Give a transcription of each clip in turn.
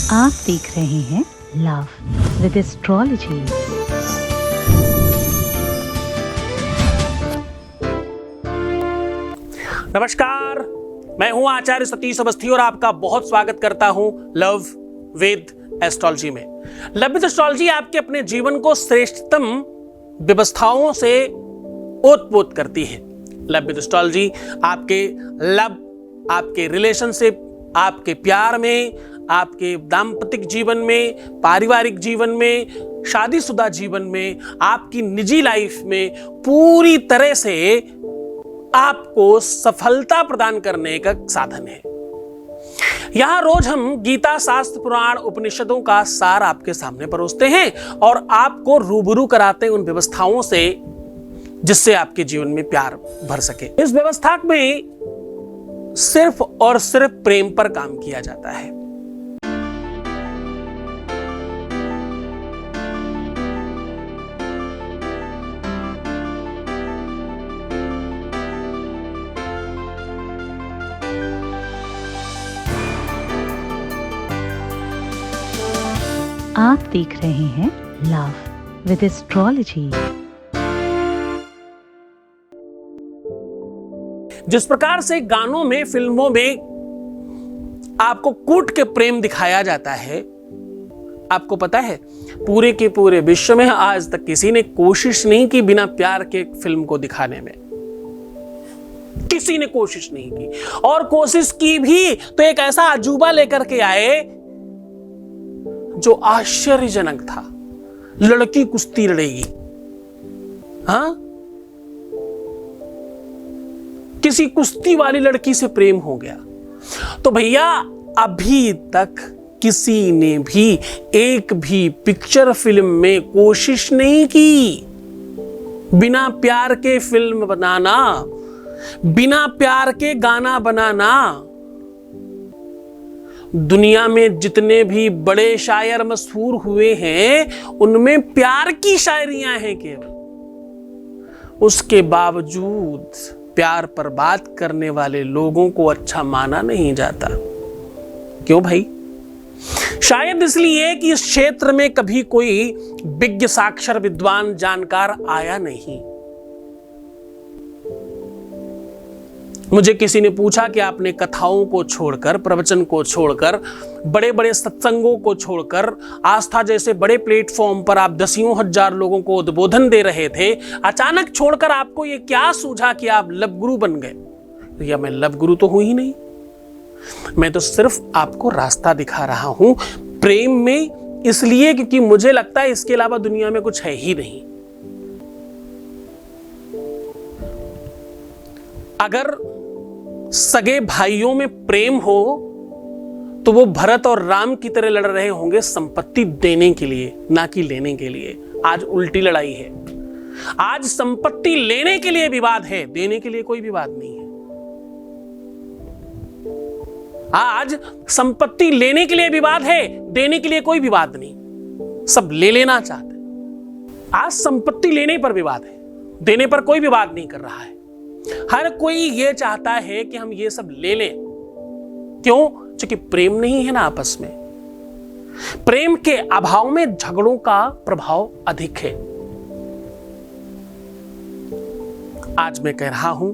आप देख रहे हैं लव विद एस्ट्रोलॉजी। नमस्कार, मैं हूं आचार्य सतीश अवस्थी और आपका बहुत स्वागत करता हूं लव विद एस्ट्रोलॉजी में। लव विद एस्ट्रोलॉजी आपके अपने जीवन को श्रेष्ठतम व्यवस्थाओं से ओतप्रोत करती है। लव विद एस्ट्रोलॉजी आपके लव, आपके रिलेशनशिप, आपके प्यार में, आपके दाम्पतिक जीवन में, पारिवारिक जीवन में, शादीशुदा जीवन में, आपकी निजी लाइफ में पूरी तरह से आपको सफलता प्रदान करने का साधन है। यहां रोज हम गीता, शास्त्र, पुराण, उपनिषदों का सार आपके सामने परोसते हैं और आपको रूबरू कराते हैं उन व्यवस्थाओं से जिससे आपके जीवन में प्यार भर सके। इस व्यवस्था में सिर्फ और सिर्फ प्रेम पर काम किया जाता है। आप देख रहे हैं लव विद एस्ट्रोलॉजी। जिस प्रकार से गानों में, फिल्मों में आपको कूट के प्रेम दिखाया जाता है, आपको पता है पूरे के पूरे विश्व में आज तक किसी ने कोशिश नहीं की बिना प्यार के फिल्म को दिखाने में। किसी ने कोशिश नहीं की, और कोशिश की भी तो एक ऐसा अजूबा लेकर के आए जो आश्चर्यजनक था। लड़की कुश्ती लड़ेगी, हाँ, किसी कुश्ती वाली लड़की से प्रेम हो गया। तो भैया अभी तक किसी ने भी एक भी पिक्चर फिल्म में कोशिश नहीं की बिना प्यार के फिल्म बनाना, बिना प्यार के गाना बनाना। दुनिया में जितने भी बड़े शायर मशहूर हुए हैं उनमें प्यार की शायरियां हैं केवल। उसके बावजूद प्यार पर बात करने वाले लोगों को अच्छा माना नहीं जाता। क्यों भाई? शायद इसलिए कि इस क्षेत्र में कभी कोई विज्ञ, साक्षर, विद्वान, जानकार आया नहीं। मुझे किसी ने पूछा कि आपने कथाओं को छोड़कर, प्रवचन को छोड़कर, बड़े बड़े सत्संगों को छोड़कर, आस्था जैसे बड़े प्लेटफॉर्म पर आप दसियों हजार लोगों को उद्बोधन दे रहे थे, अचानक छोड़कर आपको यह क्या सूझा कि आप लव गुरु बन गए? या मैं लव गुरु तो हूं ही नहीं, मैं तो सिर्फ आपको रास्ता दिखा रहा हूं प्रेम में, इसलिए क्योंकि मुझे लगता है इसके अलावा दुनिया में कुछ है ही नहीं। अगर सगे भाइयों में प्रेम हो तो वो भरत और राम की तरह लड़ रहे होंगे संपत्ति देने के लिए, ना कि लेने के लिए। आज उल्टी लड़ाई है। आज संपत्ति लेने के लिए विवाद है, देने के लिए कोई विवाद नहीं है। आज संपत्ति लेने के लिए विवाद है, देने के लिए कोई विवाद नहीं। सब ले लेना चाहते हैं। आज संपत्ति लेने पर विवाद है, देने पर कोई विवाद नहीं कर रहा है। हर कोई ये चाहता है कि हम ये सब ले लें। क्यों? क्योंकि प्रेम नहीं है ना आपस में। प्रेम के अभाव में झगड़ों का प्रभाव अधिक है। आज मैं कह रहा हूं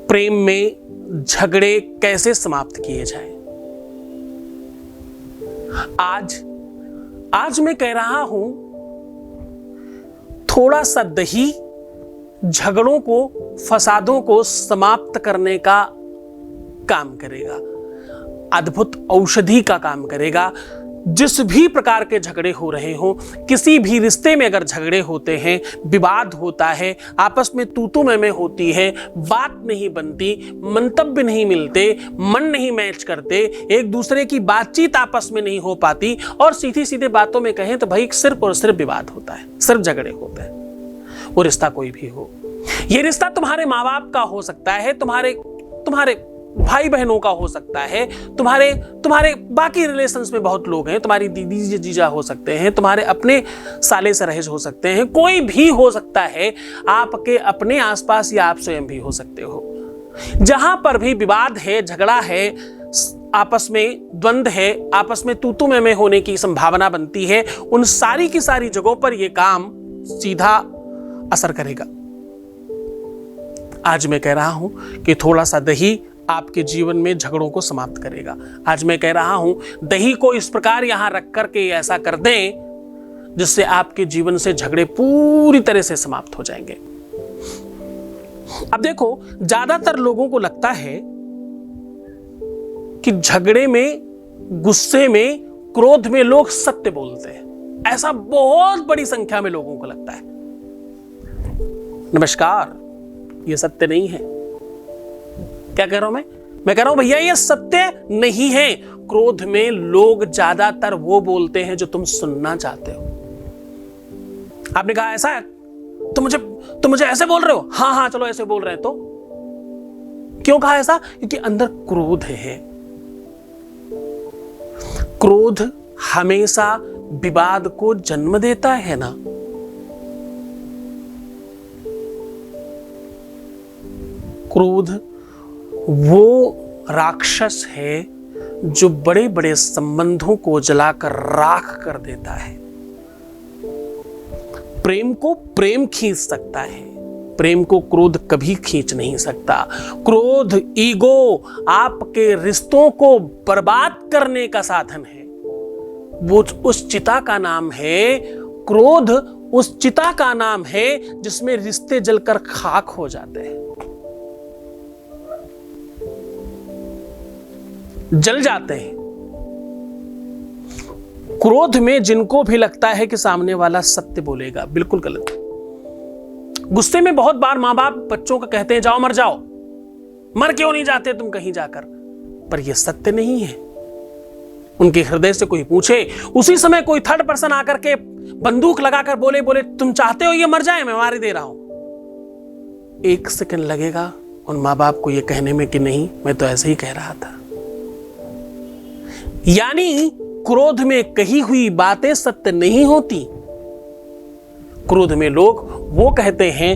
प्रेम में झगड़े कैसे समाप्त किए जाएं। आज मैं कह रहा हूं थोड़ा सा दही झगड़ों को, फसादों को समाप्त करने का काम करेगा, अद्भुत औषधि का काम करेगा। जिस भी प्रकार के झगड़े हो रहे हो, किसी भी रिश्ते में अगर झगड़े होते हैं, विवाद होता है, आपस में तू मैं होती है, बात नहीं बनती, मंतव्य नहीं मिलते, मन नहीं मैच करते, एक दूसरे की बातचीत आपस में नहीं हो पाती, और सीधी सीधे बातों में कहें तो भाई सिर्फ और सिर्फ विवाद होता है, सिर्फ झगड़े होते हैं। वो रिश्ता कोई भी हो, ये रिश्ता तुम्हारे माँ बाप का हो सकता है, तुम्हारे भाई बहनों का हो सकता है, तुम्हारे बाकी रिलेशंस में बहुत लोग हैं, तुम्हारी दीदी जीजा हो सकते हैं, तुम्हारे अपने साले सरहेज हो सकते हैं, कोई भी हो सकता है, आपके अपने आसपास या आप स्वयं भी हो सकते हो। जहां पर भी विवाद है, झगड़ा है, आपस में द्वंद्व है, आपस में तू मैं होने की संभावना बनती है, उन सारी की सारी जगहों पर यह काम सीधा असर करेगा। आज मैं कह रहा हूं कि थोड़ा सा दही आपके जीवन में झगड़ों को समाप्त करेगा। आज मैं कह रहा हूं दही को इस प्रकार यहां रख करके ऐसा कर दें जिससे आपके जीवन से झगड़े पूरी तरह से समाप्त हो जाएंगे। अब देखो, ज्यादातर लोगों को लगता है कि झगड़े में, गुस्से में, क्रोध में लोग सत्य बोलते हैं। ऐसा बहुत बड़ी संख्या में लोगों को लगता है। नमस्कार, यह सत्य नहीं है। क्या कह रहा हूं मैं कह रहा हूं भैया, यह सत्य नहीं है। क्रोध में लोग ज्यादातर वो बोलते हैं जो तुम सुनना चाहते हो। आपने कहा ऐसा है, तुम मुझे ऐसे बोल रहे हो? हाँ चलो ऐसे बोल रहे हैं। तो क्यों कहा ऐसा? क्योंकि अंदर क्रोध है। क्रोध हमेशा विवाद को जन्म देता है ना। क्रोध वो राक्षस है जो बड़े बड़े संबंधों को जलाकर राख कर देता है। प्रेम को प्रेम खींच सकता है, प्रेम को क्रोध कभी खींच नहीं सकता। क्रोध, ईगो आपके रिश्तों को बर्बाद करने का साधन है। वो उस चिता का नाम है, क्रोध उस चिता का नाम है जिसमें रिश्ते जलकर खाक हो जाते हैं, जल जाते हैं। क्रोध में जिनको भी लगता है कि सामने वाला सत्य बोलेगा, बिल्कुल गलत। गुस्से में बहुत बार मां बाप बच्चों को कहते हैं जाओ मर जाओ, मर क्यों नहीं जाते तुम कहीं जाकर, पर यह सत्य नहीं है। उनके हृदय से कोई पूछे, उसी समय कोई थर्ड पर्सन आकर के बंदूक लगाकर बोले तुम चाहते हो ये मर जाए, मैं मार दे रहा हूं। एक सेकंड लगेगा उन मां बाप को यह कहने में कि नहीं, मैं तो ऐसे ही कह रहा था। यानी क्रोध में कही हुई बातें सत्य नहीं होती। क्रोध में लोग वो कहते हैं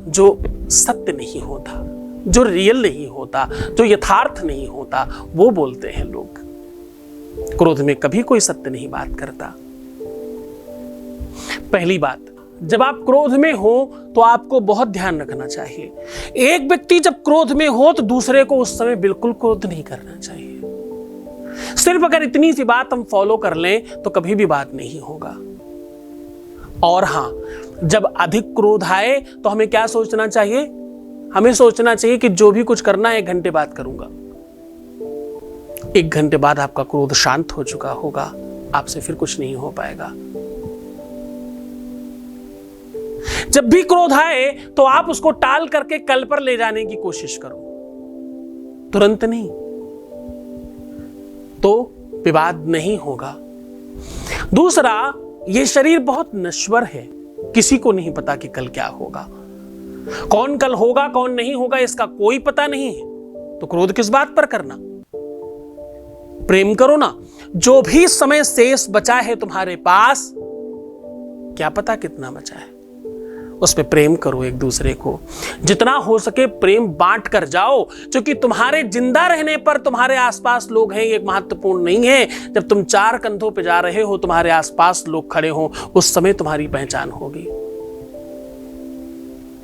जो सत्य नहीं होता, जो रियल नहीं होता, जो यथार्थ नहीं होता, वो बोलते हैं लोग। क्रोध में कभी कोई सत्य नहीं बात करता। पहली बात, जब आप क्रोध में हो तो आपको बहुत ध्यान रखना चाहिए। एक व्यक्ति जब क्रोध में हो तो दूसरे को उस समय बिल्कुल क्रोध नहीं करना चाहिए। सिर्फ अगर इतनी सी बात हम फॉलो कर लें तो कभी भी बात नहीं होगा। और हां, जब अधिक क्रोध आए तो हमें क्या सोचना चाहिए? हमें सोचना चाहिए कि जो भी कुछ करना है 1 घंटे बाद करूंगा। 1 घंटे बाद आपका क्रोध शांत हो चुका होगा, आपसे फिर कुछ नहीं हो पाएगा। जब भी क्रोध आए तो आप उसको टाल करके कल पर ले जाने की कोशिश करो, तुरंत नहीं, तो विवाद नहीं होगा। दूसरा, यह शरीर बहुत नश्वर है, किसी को नहीं पता कि कल क्या होगा। कौन कल होगा कौन नहीं होगा इसका कोई पता नहीं है, तो क्रोध किस बात पर करना? प्रेम करो ना। जो भी समय शेष बचा है तुम्हारे पास, क्या पता कितना बचा है, उस पे प्रेम करो एक दूसरे को। जितना हो सके प्रेम बांट कर जाओ, क्योंकि तुम्हारे जिंदा रहने पर तुम्हारे आसपास लोग हैं ये महत्वपूर्ण नहीं है। जब तुम 4 कंधों पे जा रहे हो, तुम्हारे आसपास लोग खड़े हो, उस समय तुम्हारी पहचान होगी।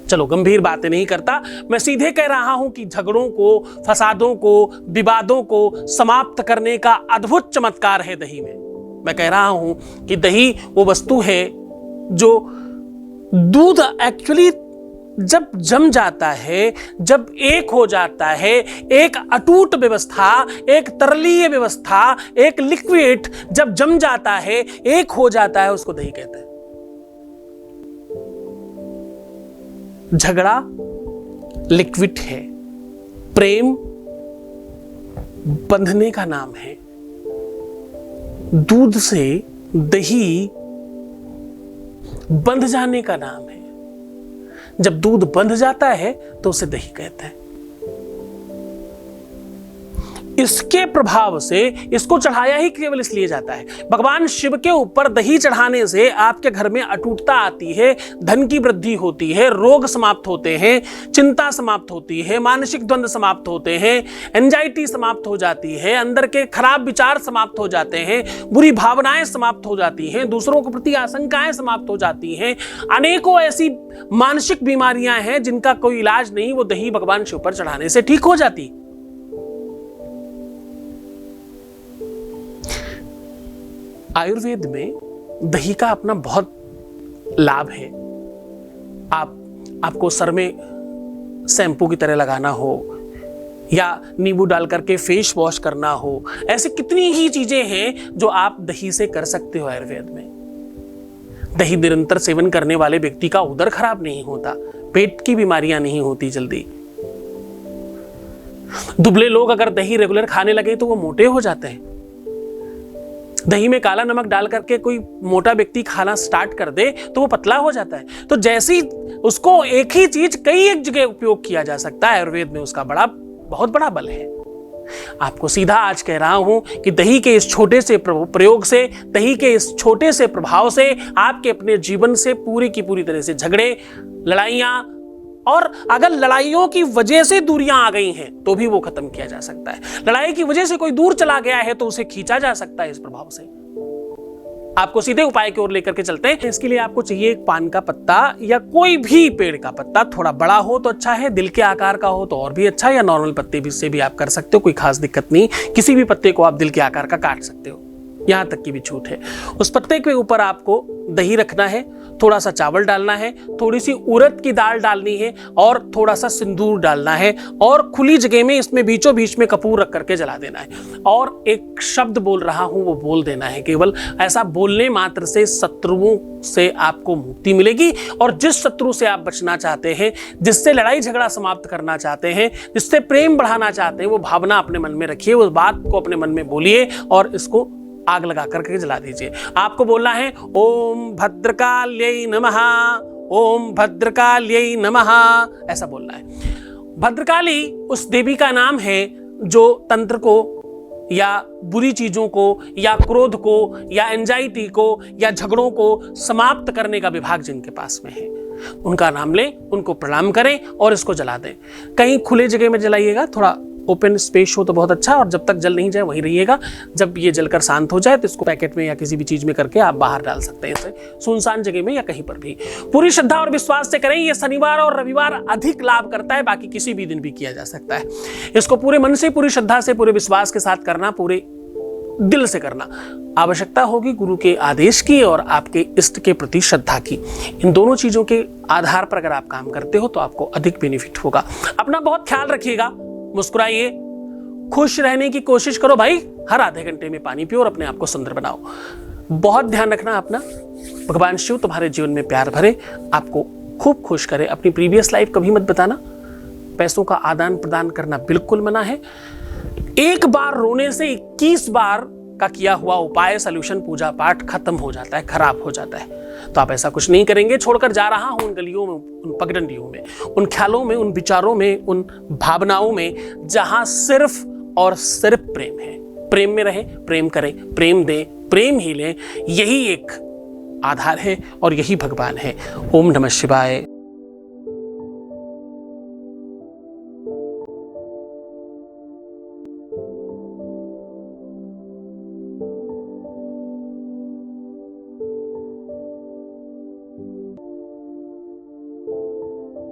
चलो, गंभीर बातें नहीं करता, मैं सीधे कह रहा हूं कि झगड़ों को, फसादों को, विवादों को समाप्त करने का अद्भुत चमत्कार है दही में। मैं कह रहा हूं कि दही वो वस्तु है जो दूध एक्चुअली जब जम जाता है, जब एक हो जाता है, एक अटूट व्यवस्था, एक तरलीय व्यवस्था, एक लिक्विड जब जम जाता है, एक हो जाता है, उसको दही कहते हैं। झगड़ा लिक्विड है, प्रेम बंधने का नाम है। दूध से दही बंध जाने का नाम है। जब दूध बंध जाता है तो उसे दही कहते हैं। इसके प्रभाव से इसको चढ़ाया ही केवल इसलिए जाता है। भगवान शिव के ऊपर दही चढ़ाने से आपके घर में अटूटता आती है, धन की वृद्धि होती है, रोग समाप्त होते हैं, चिंता समाप्त होती है, मानसिक द्वंद्व समाप्त होते हैं, एंजाइटी समाप्त हो जाती है, अंदर के खराब विचार समाप्त हो जाते हैं, बुरी भावनाएं समाप्त हो जाती हैं, दूसरों के प्रति आशंकाएं समाप्त हो जाती हैं। अनेकों ऐसी मानसिक बीमारियां हैं जिनका कोई इलाज नहीं, वो दही भगवान शिव पर चढ़ाने से ठीक हो जाती। आयुर्वेद में दही का अपना बहुत लाभ है। आपको सर में शैम्पू की तरह लगाना हो या नींबू डाल करके फेस वॉश करना हो, ऐसी कितनी ही चीजें हैं जो आप दही से कर सकते हो। आयुर्वेद में दही निरंतर सेवन करने वाले व्यक्ति का उदर खराब नहीं होता, पेट की बीमारियां नहीं होती जल्दी। दुबले लोग अगर दही रेगुलर खाने लगे तो वो मोटे हो जाते हैं। दही में काला नमक डाल करके कोई मोटा व्यक्ति खाना स्टार्ट कर दे तो वो पतला हो जाता है। तो जैसी उसको एक ही चीज कई एक जगह उपयोग किया जा सकता है, आयुर्वेद में उसका बहुत बड़ा बल है। आपको सीधा आज कह रहा हूं कि दही के इस छोटे से प्रयोग से, दही के इस छोटे से प्रभाव से आपके अपने जीवन से पूरी की पूरी तरह से झगड़े, लड़ाइयां, और अगर लड़ाइयों की वजह से दूरियां आ गई हैं तो भी वो खत्म किया जा सकता है। लड़ाई की वजह से कोई दूर चला गया है तो उसे खींचा जा सकता है इस प्रभाव से। आपको सीधे उपाय की ओर लेकर के चलते हैं। इसके लिए आपको चाहिए एक पान का पत्ता या कोई भी पेड़ का पत्ता, थोड़ा बड़ा हो तो अच्छा है, दिल के आकार का हो तो और भी अच्छा, या नॉर्मल पत्ते भी से भी आप कर सकते हो, कोई खास दिक्कत नहीं। किसी भी पत्ते को आप दिल के आकार का काट सकते हो, यहां तक की भी छूट है। उस पत्ते के ऊपर आपको दही रखना है, थोड़ा सा चावल डालना है, थोड़ी सी उड़द की दाल डालनी है और थोड़ा सा सिंदूर डालना है, और खुली जगह में इसमें बीचों बीच में कपूर रख करके जला देना है। और एक शब्द बोल रहा हूं वो बोल देना है केवल। ऐसा बोलने मात्र से शत्रुओं से आपको मुक्ति मिलेगी, और जिस शत्रु से आप बचना चाहते हैं, जिससे लड़ाई झगड़ा समाप्त करना चाहते हैं, जिससे प्रेम बढ़ाना चाहते हैं, वो भावना अपने मन में रखिए, उस बात को अपने मन में बोलिए और इसको आग लगा करके जला दीजिए। आपको बोलना है ओम भद्रकाल्यै नमः, ओम भद्रकाल्यै नमः, ऐसा बोलना है। भद्रकाली उस देवी का नाम है जो तंत्र को या बुरी चीजों को या क्रोध को या एंजाइटी को या झगड़ों को समाप्त करने का विभाग जिनके पास में है, उनका नाम लें, उनको प्रणाम करें और इसको जला दें। कहीं खुले जगह में जलाइएगा, थोड़ा ओपन स्पेस हो तो बहुत अच्छा, और जब तक जल नहीं जाए वहीं रहिएगा। जब ये जलकर शांत हो जाए तो इसको पैकेट में या किसी भी चीज में करके आप बाहर डाल सकते हैं, इसे सुनसान जगह में या कहीं पर भी। पूरी श्रद्धा और विश्वास से करें। ये शनिवार और रविवार अधिक लाभ करता है, बाकी किसी भी दिन भी किया जा सकता है। इसको पूरे मन से, पूरी श्रद्धा से, पूरे विश्वास के साथ करना, पूरे दिल से करना। आवश्यकता होगी गुरु के आदेश की और आपके इष्ट के प्रति श्रद्धा की। इन दोनों चीजों के आधार पर अगर आप काम करते हो तो आपको अधिक बेनिफिट होगा। अपना बहुत ख्याल रखिएगा, मुस्कुराइए, खुश रहने की कोशिश करो भाई। हर आधे घंटे में पानी पियो और अपने आप को सुंदर बनाओ। बहुत ध्यान रखना अपना। भगवान शिव तुम्हारे जीवन में प्यार भरे, आपको खूब खुश करे। अपनी प्रीवियस लाइफ कभी मत बताना। पैसों का आदान प्रदान करना बिल्कुल मना है। एक बार रोने से 21 बार का किया हुआ उपाय, सॉल्यूशन, पूजा पाठ खत्म हो जाता है, खराब हो जाता है। तो आप ऐसा कुछ नहीं करेंगे। छोड़कर जा रहा हूं उन गलियों में, उन पगडंडियों में, उन ख्यालों में, उन विचारों में, उन भावनाओं में जहां सिर्फ और सिर्फ प्रेम है। प्रेम में रहें, प्रेम करें, प्रेम दें, प्रेम ही लें। यही एक आधार है और यही भगवान है। ओम नमः शिवाय।